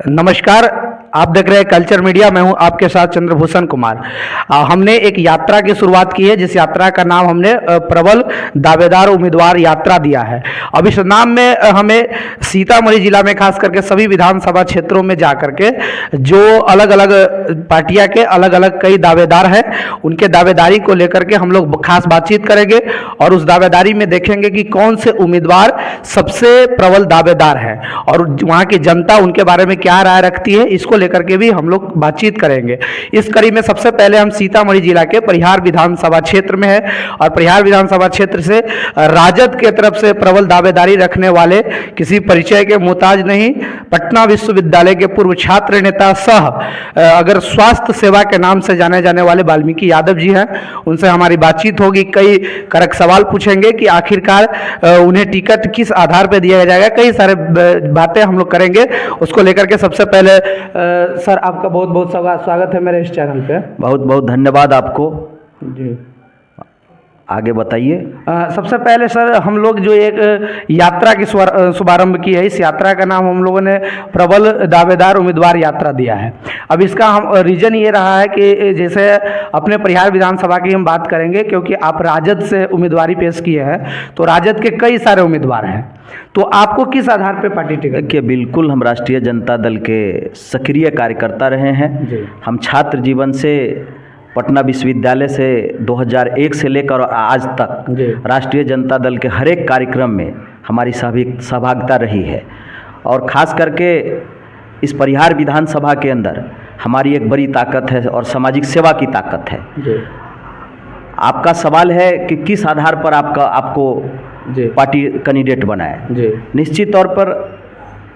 नमस्कार। आप देख रहे हैं कल्चर मीडिया। मैं हूं आपके साथ चंद्रभूषण कुमार। हमने एक यात्रा की शुरुआत की है, जिस यात्रा का नाम हमने प्रबल दावेदार उम्मीदवार यात्रा दिया है। अब इस नाम में हमें सीतामढ़ी जिला में खास करके सभी विधानसभा क्षेत्रों में जा करके जो अलग अलग पार्टियां के अलग अलग कई दावेदार हैं, उनके दावेदारी को लेकर के हम लोग खास बातचीत करेंगे और उस दावेदारी में देखेंगे कि कौन से उम्मीदवार सबसे प्रबल दावेदार हैं और वहाँ की जनता उनके बारे में क्या राय रखती है, इसको लेकर के भी हम लोग बातचीत करेंगे। इस कड़ी में सबसे पहले हम सीतामढ़ी जिला के परिहार विधानसभा क्षेत्र में है और परिहार विधानसभा क्षेत्र से राजद के तरफ से प्रबल दावेदारी रखने वाले, किसी परिचय के मोहताज नहीं, पटना विश्वविद्यालय के पूर्व छात्र नेता सह अगर स्वास्थ्य सेवा के नाम से जाने जाने वाले वाल्मीकि यादव जी हैं। उनसे हमारी बातचीत होगी। कई कड़क सवाल पूछेंगे कि आखिरकार उन्हें टिकट किस आधार पर दिया जाएगा। कई सारे बातें हम लोग करेंगे। उसको लेकर के सबसे पहले सर, आपका बहुत बहुत स्वागत है मेरे इस चैनल पे। बहुत बहुत धन्यवाद आपको जी। आगे बताइए। सबसे पहले सर, हम लोग जो एक यात्रा की शुभारंभ की है, इस यात्रा का नाम हम लोगों ने प्रबल दावेदार उम्मीदवार यात्रा दिया है। अब इसका हम रीज़न ये रहा है कि जैसे अपने परिहार विधानसभा की हम बात करेंगे, क्योंकि आप राजद से उम्मीदवारी पेश किए हैं, तो राजद के कई सारे उम्मीदवार हैं, तो आपको किस आधार पर पार्टी टिकट? देखिए, बिल्कुल हम राष्ट्रीय जनता दल के सक्रिय कार्यकर्ता रहे हैं। हम छात्र जीवन से पटना विश्वविद्यालय से 2001 से लेकर आज तक राष्ट्रीय जनता दल के हर एक कार्यक्रम में हमारी सहभागिता रही है और ख़ास करके इस परिहार विधानसभा के अंदर हमारी एक बड़ी ताकत है और सामाजिक सेवा की ताकत है। आपका सवाल है कि किस आधार पर आपको पार्टी कैंडिडेट बनाए। निश्चित तौर पर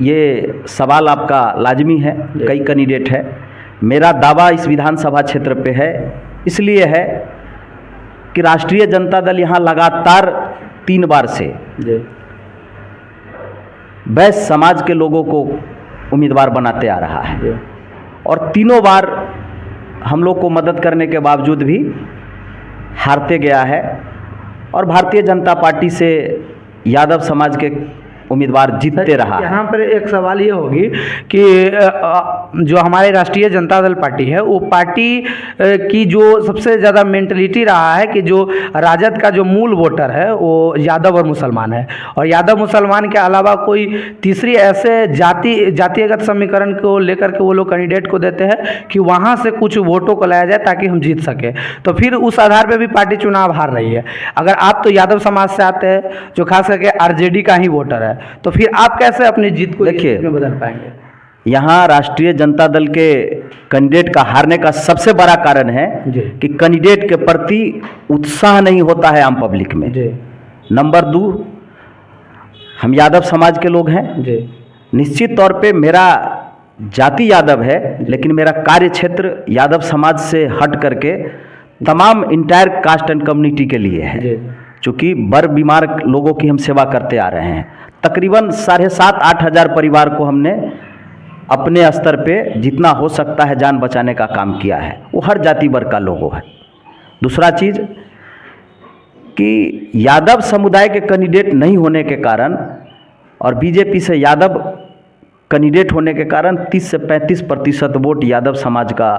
ये सवाल आपका लाजमी है। कई कैंडिडेट है। मेरा दावा इस विधानसभा क्षेत्र पे है, इसलिए है कि राष्ट्रीय जनता दल यहाँ लगातार 3 बार से वैश्य समाज के लोगों को उम्मीदवार बनाते आ रहा है और तीनों बार हम लोग को मदद करने के बावजूद भी हारते गया है और भारतीय जनता पार्टी से यादव समाज के उम्मीदवार जीतते रहा। यहाँ पर एक सवाल ये होगी कि जो हमारे राष्ट्रीय जनता दल पार्टी है, वो पार्टी की जो सबसे ज़्यादा मेंटलिटी रहा है कि जो राजद का जो मूल वोटर है वो यादव और मुसलमान है, और यादव मुसलमान के अलावा कोई तीसरी ऐसे जातिगत समीकरण को लेकर के वो लोग कैंडिडेट को देते हैं कि वहाँ से कुछ वोटों को लाया जाए ताकि हम जीत सके। तो फिर उस आधार पर भी पार्टी चुनाव हार रही है। अगर आप तो यादव समाज से आते हैं, जो खास करके आरजेडी का ही वोटर है, तो फिर आप कैसे अपनी जीत को देखिए में बदल पाएंगे? यहाँ राष्ट्रीय जनता दल के कैंडिडेट का हारने का सबसे बड़ा कारण है कि कैंडिडेट के प्रति उत्साह नहीं होता है आम पब्लिक में। नंबर 2, हम यादव समाज के लोग हैं। निश्चित तौर पे मेरा जाति यादव है, लेकिन मेरा कार्य क्षेत्र यादव समाज से हट करके तमाम इंटायर कास्ट एंड कम्युनिटी के लिए है। चूँकि बर बीमार लोगों की हम सेवा करते आ रहे हैं। तकरीबन 7,500-8 हज़ार परिवार को हमने अपने स्तर पे जितना हो सकता है जान बचाने का काम किया है। वो हर जाति वर्ग का लोगों है। दूसरा चीज़ कि यादव समुदाय के कैंडिडेट नहीं होने के कारण और बीजेपी से यादव कैंडिडेट होने के कारण 30 से 35% वोट यादव समाज का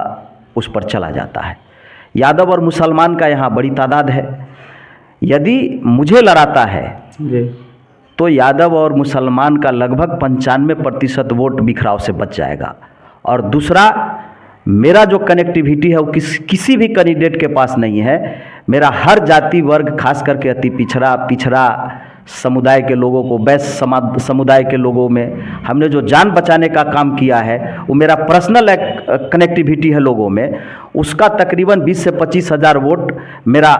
उस पर चला जाता है। यादव और मुसलमान का यहाँ बड़ी तादाद है। यदि मुझे लड़ाता है तो यादव और मुसलमान का लगभग 95% वोट बिखराव से बच जाएगा। और दूसरा, मेरा जो कनेक्टिविटी है वो किसी भी कैंडिडेट के पास नहीं है। मेरा हर जाति वर्ग, खास करके अति पिछड़ा समुदाय के लोगों को, वैश्य समुदाय के लोगों में हमने जो जान बचाने का काम किया है, वो मेरा पर्सनल कनेक्टिविटी है लोगों में। उसका तकरीबन 20 से 25 हज़ार वोट मेरा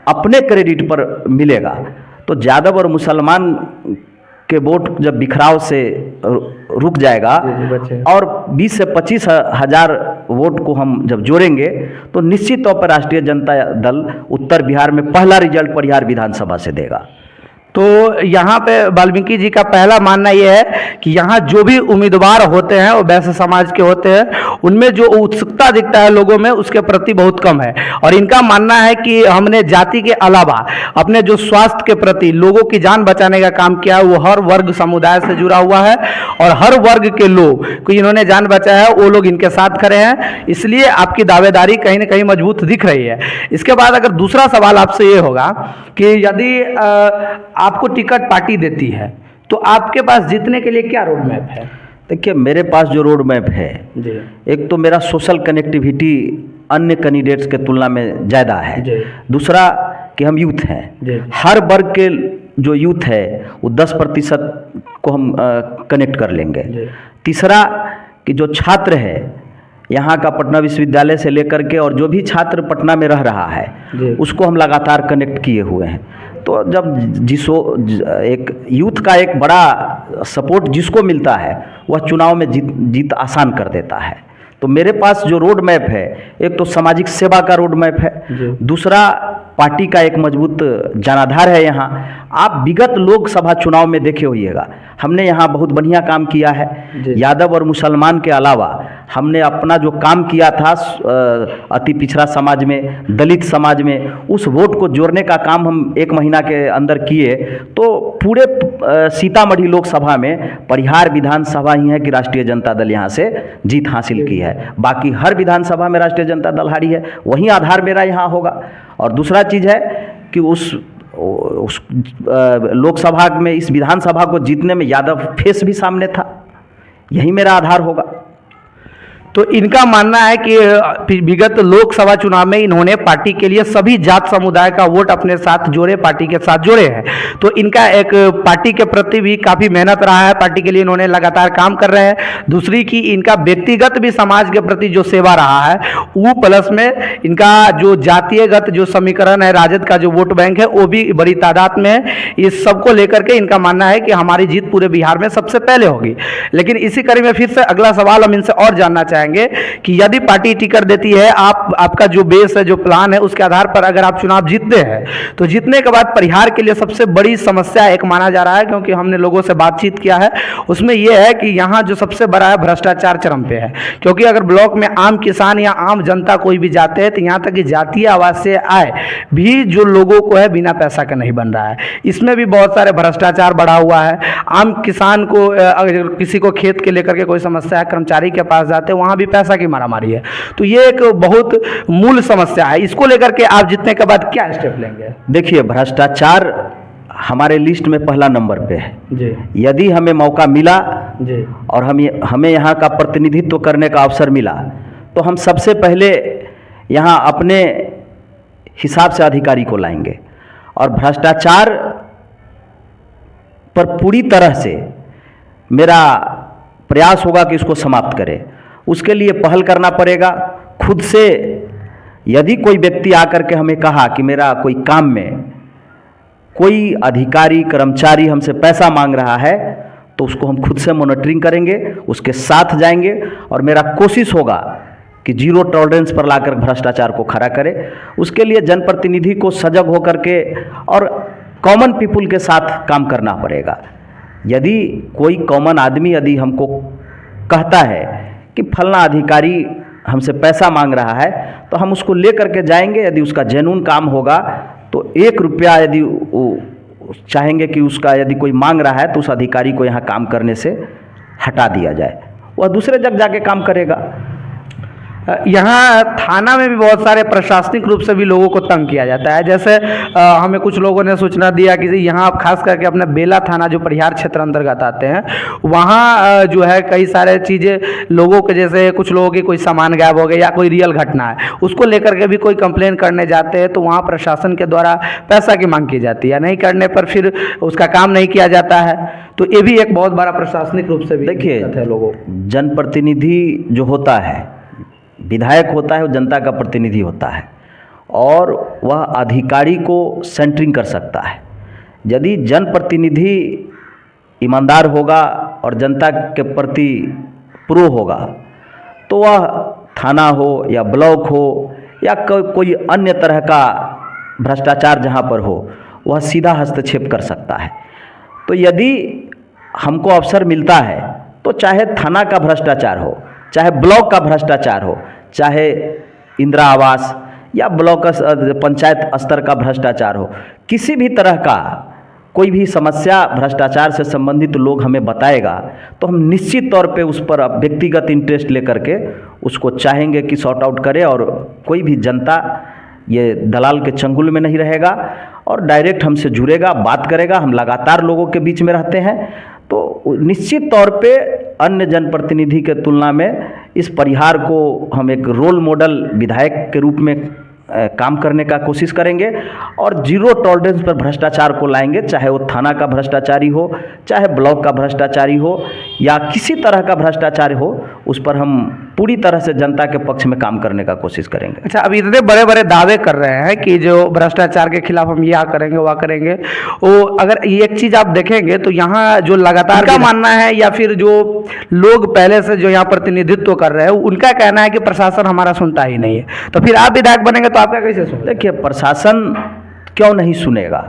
अपने क्रेडिट पर मिलेगा। तो यादव और मुसलमान के वोट जब बिखराव से रुक जाएगा और 20 से 25 हज़ार वोट को हम जब जोड़ेंगे, तो निश्चित तौर पर राष्ट्रीय जनता दल उत्तर बिहार में पहला रिजल्ट परिहार विधानसभा से देगा। तो यहाँ पे वाल्मीकि जी का पहला मानना यह है कि यहाँ जो भी उम्मीदवार होते हैं वो वैश्य समाज के होते हैं, उनमें जो उत्सुकता दिखता है लोगों में उसके प्रति बहुत कम है। और इनका मानना है कि हमने जाति के अलावा अपने जो स्वास्थ्य के प्रति लोगों की जान बचाने का काम किया है वो हर वर्ग समुदाय से जुड़ा हुआ है, और हर वर्ग के लोग को इन्होंने जान बचाया है वो लोग इनके साथ खड़े हैं, इसलिए आपकी दावेदारी कहीं ना कहीं मजबूत दिख रही है। इसके बाद अगर दूसरा सवाल आपसे ये होगा कि यदि आपको टिकट पार्टी देती है तो आपके पास जीतने के लिए क्या रोड मैप है? देखिए, मेरे पास जो रोड मैप है, जी एक तो मेरा सोशल कनेक्टिविटी अन्य कैंडिडेट्स के तुलना में ज़्यादा है। जी। दूसरा कि हम यूथ हैं, जी। हर वर्ग के जो यूथ है वो 10% को हम कनेक्ट कर लेंगे। जी। तीसरा कि जो छात्र है यहाँ का पटना विश्वविद्यालय से लेकर के और जो भी छात्र पटना में रह रहा है जी। उसको हम लगातार कनेक्ट किए हुए हैं। तो जब एक यूथ का एक बड़ा सपोर्ट जिसको मिलता है वह चुनाव में जीत आसान कर देता है। तो मेरे पास जो रोड मैप है, एक तो सामाजिक सेवा का रोड मैप है, दूसरा पार्टी का एक मजबूत जनाधार है। यहाँ आप विगत लोकसभा चुनाव में देखे होइएगा, हमने यहाँ बहुत बढ़िया काम किया है। यादव और मुसलमान के अलावा हमने अपना जो काम किया था अति पिछड़ा समाज में, दलित समाज में, उस वोट को जोड़ने का काम हम 1 महीना के अंदर किए। तो पूरे सीतामढ़ी लोकसभा में परिहार विधानसभा ही है कि राष्ट्रीय जनता दल यहाँ से जीत हासिल की है। बाकी हर विधानसभा में राष्ट्रीय जनता दल हारी है, वही आधार मेरा यहाँ होगा। और दूसरा चीज़ है कि उस लोकसभा में, इस विधानसभा को जीतने में यादव फेस भी सामने था, यही मेरा आधार होगा। तो इनका मानना है कि विगत लोकसभा चुनाव में इन्होंने पार्टी के लिए सभी जात समुदाय का वोट अपने साथ जोड़े, पार्टी के साथ जोड़े हैं। तो इनका एक पार्टी के प्रति भी काफ़ी मेहनत रहा है, पार्टी के लिए इन्होंने लगातार काम कर रहे हैं। दूसरी की इनका व्यक्तिगत भी समाज के प्रति जो सेवा रहा है वो, प्लस में इनका जो जातीयगत जो समीकरण है, राजद का जो वोट बैंक है वो भी बड़ी तादाद में है। इस सबको लेकर के इनका मानना है कि हमारी जीत पूरे बिहार में सबसे पहले होगी। लेकिन इसी कड़ी में फिर से अगला सवाल हम इनसे और जानना चाहेंगे कि यदि पार्टी टिकट देती है, आपका जो बेस है, जो प्लान है, उसके आधार पर अगर आप चुनाव जीतते हैं तो जीतने के बाद परिहार के लिए सबसे बड़ी समस्या एक माना जा रहा है, क्योंकि हमने लोगों से बातचीत किया है, उसमें यह है कि यहाँ जो सबसे बड़ा है भ्रष्टाचार चरम पे है। क्योंकि अगर ब्लॉक में आम किसान या आम जनता कोई भी जाते हैं तो यहाँ तक कि जातीय आवासीय आय भी जो लोगों को है बिना पैसा का नहीं बन रहा है। इसमें भी बहुत सारे भ्रष्टाचार बढ़ा हुआ है। आम किसान को अगर किसी को खेत के लेकर के कोई समस्या है, कर्मचारी के पास जाते हैं, वहाँ भी पैसा की मारामारी है। तो ये एक बहुत मूल समस्या है। इसको लेकर के आप जीतने के बाद क्या स्टेप लेंगे? देखिए, भ्रष्टाचार हमारे लिस्ट में पहला नंबर पे है जी। यदि हमें मौका मिला जी। और हमें यहाँ का प्रतिनिधित्व करने का अवसर मिला तो हम सबसे पहले यहाँ अपने हिसाब से अधिकारी को लाएंगे और भ्रष्टाचार पर पूरी तरह से मेरा प्रयास होगा कि इसको समाप्त करें। उसके लिए पहल करना पड़ेगा खुद से। यदि कोई व्यक्ति आकर के हमें कहा कि मेरा कोई काम में कोई अधिकारी कर्मचारी हमसे पैसा मांग रहा है तो उसको हम खुद से मॉनिटरिंग करेंगे, उसके साथ जाएंगे और मेरा कोशिश होगा कि जीरो टॉलरेंस पर लाकर भ्रष्टाचार को खड़ा करें। उसके लिए जनप्रतिनिधि को सजग होकर के और कॉमन पीपुल के साथ काम करना पड़ेगा। यदि कोई कॉमन आदमी यदि हमको कहता है कि फलना अधिकारी हमसे पैसा मांग रहा है तो हम उसको लेकर के जाएंगे। यदि उसका जेन्युइन काम होगा तो 1 रुपया यदि वो चाहेंगे कि उसका यदि कोई मांग रहा है तो उस अधिकारी को यहाँ काम करने से हटा दिया जाए, वह दूसरे जगह जाके काम करेगा। यहाँ थाना में भी बहुत सारे प्रशासनिक रूप से भी लोगों को तंग किया जाता है। जैसे हमें कुछ लोगों ने सूचना दिया कि यहाँ खास करके अपने बेला थाना जो परिहार क्षेत्र अंतर्गत आते हैं, वहाँ जो है कई सारे चीज़ें लोगों के, जैसे कुछ लोगों की कोई सामान गायब हो गया या कोई रियल घटना है, उसको लेकर के भी कोई कंप्लेन करने जाते हैं तो वहाँ प्रशासन के द्वारा पैसा की मांग की जाती है। नहीं करने पर फिर उसका काम नहीं किया जाता है। तो ये भी एक बहुत बड़ा प्रशासनिक रूप से भी देखिए, लोगों जनप्रतिनिधि जो होता है, विधायक होता है, वो जनता का प्रतिनिधि होता है और वह अधिकारी को सेंटरिंग कर सकता है। यदि जनप्रतिनिधि ईमानदार होगा और जनता के प्रति प्रो होगा तो वह थाना हो या ब्लॉक हो या कोई अन्य तरह का भ्रष्टाचार जहाँ पर हो वह सीधा हस्तक्षेप कर सकता है। तो यदि हमको अवसर मिलता है तो चाहे थाना का भ्रष्टाचार हो, चाहे ब्लॉक का भ्रष्टाचार हो, चाहे इंदिरा आवास या ब्लॉक पंचायत स्तर का भ्रष्टाचार हो, किसी भी तरह का कोई भी समस्या भ्रष्टाचार से संबंधित लोग हमें बताएगा तो हम निश्चित तौर पे उस पर व्यक्तिगत इंटरेस्ट लेकर के उसको चाहेंगे कि सॉर्ट आउट करें, और कोई भी जनता ये दलाल के चंगुल में नहीं रहेगा और डायरेक्ट हमसे जुड़ेगा, बात करेगा। हम लगातार लोगों के बीच में रहते हैं, तो निश्चित तौर पे अन्य जनप्रतिनिधि के तुलना में इस परिहार को हम एक रोल मॉडल विधायक के रूप में काम करने का कोशिश करेंगे और जीरो टॉलरेंस पर भ्रष्टाचार को लाएंगे, चाहे वो थाना का भ्रष्टाचारी हो, चाहे ब्लॉक का भ्रष्टाचारी हो या किसी तरह का भ्रष्टाचार हो, उस पर हम पूरी तरह से जनता के पक्ष में काम करने का कोशिश करेंगे। अच्छा, अब इतने बड़े बड़े दावे कर रहे हैं कि जो भ्रष्टाचार के खिलाफ हम यह करेंगे वह करेंगे, वो अगर एक चीज़ आप देखेंगे तो यहाँ जो लगातार का मानना है या फिर जो लोग पहले से जो यहाँ प्रतिनिधित्व कर रहे हैं उनका कहना है कि प्रशासन हमारा सुनता ही नहीं है, तो फिर आप विधायक बनेंगे तो आपका कैसे सुन? देखिए, प्रशासन क्यों नहीं सुनेगा?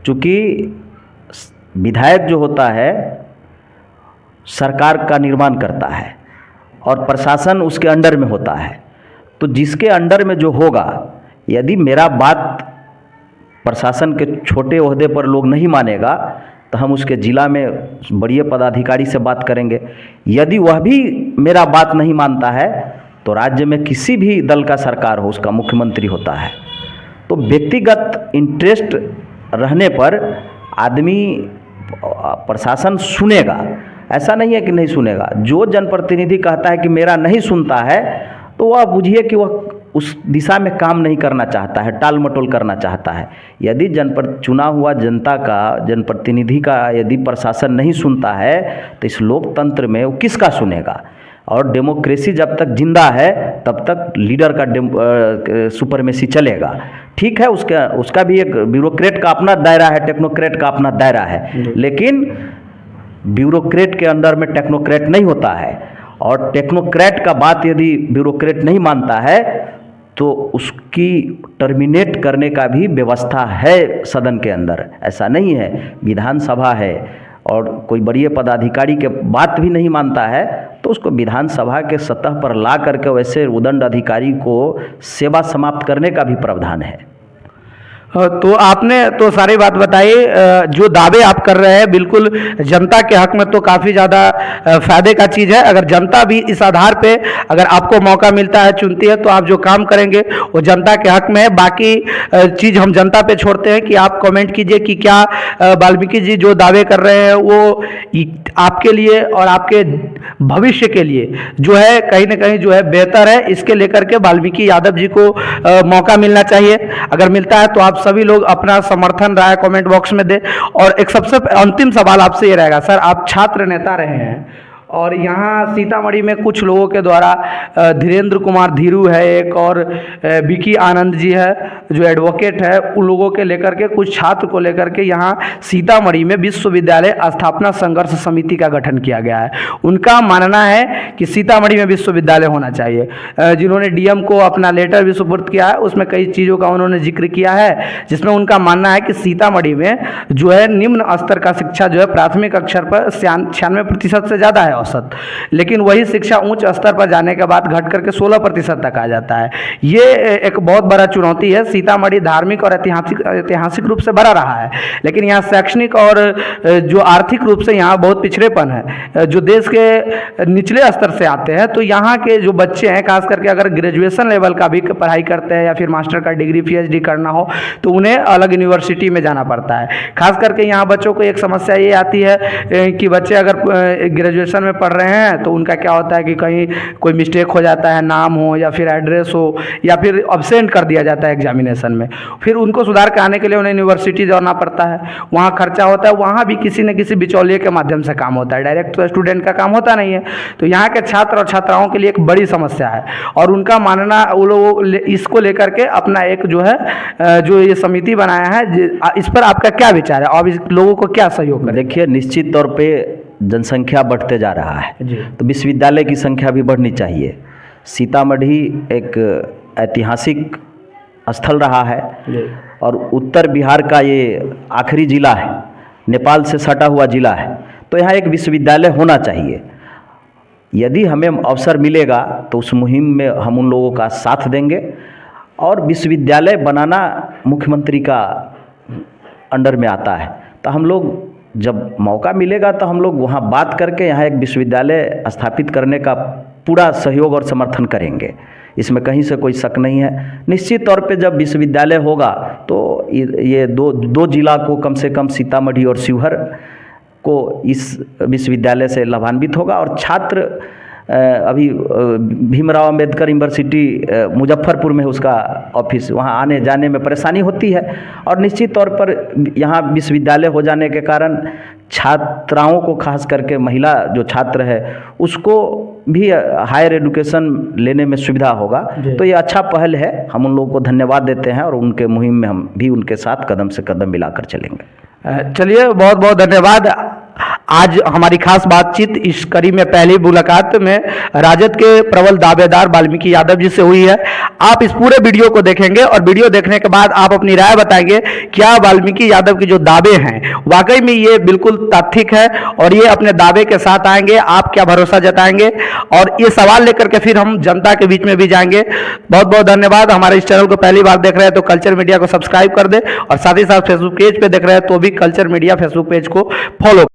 चूँकि विधायक जो होता है सरकार का निर्माण करता है और प्रशासन उसके अंडर में होता है, तो जिसके अंडर में जो होगा, यदि मेरा बात प्रशासन के छोटे ओहदे पर लोग नहीं मानेगा तो हम उसके ज़िला में बड़े पदाधिकारी से बात करेंगे। यदि वह भी मेरा बात नहीं मानता है तो राज्य में किसी भी दल का सरकार हो, उसका मुख्यमंत्री होता है। तो व्यक्तिगत इंटरेस्ट रहने पर आदमी प्रशासन सुनेगा, ऐसा नहीं है कि नहीं सुनेगा। जो जनप्रतिनिधि कहता है कि मेरा नहीं सुनता है तो वह बुझिए कि वह उस दिशा में काम नहीं करना चाहता है, टाल मटोल करना चाहता है। यदि चुना हुआ जनता का, जनप्रतिनिधि का यदि प्रशासन नहीं सुनता है तो इस लोकतंत्र में वो किसका सुनेगा? और डेमोक्रेसी जब तक जिंदा है तब तक लीडर का सुपरमेसी चलेगा। ठीक है, उसका भी एक ब्यूरोक्रेट का अपना दायरा है, टेक्नोक्रेट का अपना दायरा है, लेकिन ब्यूरोक्रेट के अंदर में टेक्नोक्रेट नहीं होता है, और टेक्नोक्रेट का बात यदि ब्यूरोक्रेट नहीं मानता है तो उसकी टर्मिनेट करने का भी व्यवस्था है सदन के अंदर। ऐसा नहीं है विधानसभा है और कोई बड़े पदाधिकारी के बात भी नहीं मानता है तो उसको विधानसभा के सतह पर ला करके वैसे उदंड अधिकारी को सेवा समाप्त करने का भी प्रावधान है। तो आपने तो सारी बात बताई, जो दावे आप कर रहे हैं बिल्कुल जनता के हक में तो काफ़ी ज़्यादा फायदे का चीज़ है। अगर जनता भी इस आधार पे अगर आपको मौका मिलता है, चुनती है, तो आप जो काम करेंगे वो जनता के हक में है। बाकी चीज़ हम जनता पे छोड़ते हैं कि आप कमेंट कीजिए कि क्या वाल्मीकि जी जो दावे कर रहे हैं वो आपके लिए और आपके भविष्य के लिए जो है कहीं ना कहीं जो है बेहतर है। इसके लेकर के वाल्मीकि यादव जी को मौका मिलना चाहिए। अगर मिलता है तो आप सभी लोग अपना समर्थन राय कमेंट बॉक्स में दें। और एक सबसे अंतिम सवाल आपसे ये रहेगा, सर आप छात्र नेता रहे हैं और यहाँ सीतामढ़ी में कुछ लोगों के द्वारा धीरेन्द्र कुमार धीरू है एक, और विकी आनंद जी है जो एडवोकेट है, उन लोगों के लेकर के कुछ छात्र को लेकर के यहाँ सीतामढ़ी में विश्वविद्यालय स्थापना संघर्ष समिति का गठन किया गया है। उनका मानना है कि सीतामढ़ी में विश्वविद्यालय होना चाहिए। जिन्होंने डीएम को अपना लेटर भी सुपुर्द किया है उसमें कई चीज़ों का उन्होंने जिक्र किया है, जिसमें उनका मानना है कि सीतामढ़ी में जो है निम्न स्तर का शिक्षा जो है प्राथमिक अक्षर पर 96% से ज़्यादा है औसत, लेकिन वही शिक्षा उच्च स्तर पर जाने के बाद घट करके 16% तक आ जाता है। ये एक बहुत बड़ा चुनौती है। सीतामढ़ी धार्मिक और ऐतिहासिक रूप से बड़ा रहा है, लेकिन यहाँ शैक्षणिक और जो आर्थिक रूप से यहाँ बहुत पिछड़ेपन है। जो देश के निचले स्तर से आते हैं तो यहाँ के जो बच्चे हैं, खास करके अगर ग्रेजुएशन लेवल का भी पढ़ाई करते हैं या फिर मास्टर का डिग्री पीएचडी करना हो तो उन्हें अलग यूनिवर्सिटी में जाना पड़ता है। खास करके यहाँ बच्चों को एक समस्या ये आती है कि बच्चे अगर ग्रेजुएशन में पढ़ रहे हैं तो उनका क्या होता है कि कहीं कोई मिस्टेक हो जाता है, नाम हो या फिर एड्रेस हो या फिर अब्सेंट कर दिया जाता है एग्जामिनेशन में, फिर उनको सुधार कराने के लिए उन्हें यूनिवर्सिटी जाना पड़ता है, वहाँ खर्चा होता है, वहाँ भी किसी न किसी बिचौलिए के माध्यम से काम होता है, डायरेक्ट तो स्टूडेंट का काम होता नहीं है। तो यहाँ के छात्र और छात्राओं के लिए एक बड़ी समस्या है और उनका मानना वो लोग इसको लेकर के अपना एक जो है जो ये समिति बनाया है, इस पर आपका क्या विचार है और इस लोगों को क्या सहयोग करें? देखिए, निश्चित तौर पे जनसंख्या बढ़ते जा रहा है तो विश्वविद्यालय की संख्या भी बढ़नी चाहिए। सीतामढ़ी एक ऐतिहासिक स्थल रहा है और उत्तर बिहार का ये आखिरी ज़िला है, नेपाल से सटा हुआ ज़िला है, तो यहाँ एक विश्वविद्यालय होना चाहिए। यदि हमें अवसर मिलेगा तो उस मुहिम में हम उन लोगों का साथ देंगे, और विश्वविद्यालय बनाना मुख्यमंत्री का अंडर में आता है, तो हम लोग जब मौका मिलेगा तो हम लोग वहाँ बात करके यहाँ एक विश्वविद्यालय स्थापित करने का पूरा सहयोग और समर्थन करेंगे। इसमें कहीं से कोई शक नहीं है। निश्चित तौर पे जब विश्वविद्यालय होगा तो ये दो जिला को, कम से कम सीतामढ़ी और शिवहर को, इस विश्वविद्यालय से लाभान्वित होगा। और छात्र अभी भीमराव अंबेडकर यूनिवर्सिटी मुजफ्फरपुर में उसका ऑफिस, वहाँ आने जाने में परेशानी होती है, और निश्चित तौर पर यहाँ विश्वविद्यालय हो जाने के कारण छात्राओं को, खास करके महिला जो छात्र है उसको भी हायर एजुकेशन लेने में सुविधा होगा। तो ये अच्छा पहल है, हम उन लोगों को धन्यवाद देते हैं, और उनके मुहिम में हम भी उनके साथ कदम से कदम मिलाकर चलेंगे। चलिए, बहुत बहुत धन्यवाद। आज हमारी खास बातचीत इस कड़ी में पहली मुलाकात में राजद के प्रबल दावेदार वाल्मीकि यादव जी से हुई है। आप इस पूरे वीडियो को देखेंगे और वीडियो देखने के बाद आप अपनी राय बताएंगे क्या वाल्मीकि यादव के जो दावे हैं वाकई में ये बिल्कुल तार्किक है और ये अपने दावे के साथ आएंगे। आप क्या भरोसा जताएंगे, और ये सवाल लेकर के फिर हम जनता के बीच में भी जाएंगे। बहुत बहुत धन्यवाद। हमारे इस चैनल को पहली बार देख रहे हैं तो कल्चर मीडिया को सब्सक्राइब कर दे, और साथ ही साथ फेसबुक पेज पे देख रहे हैं तो भी कल्चर मीडिया फेसबुक पेज को फॉलो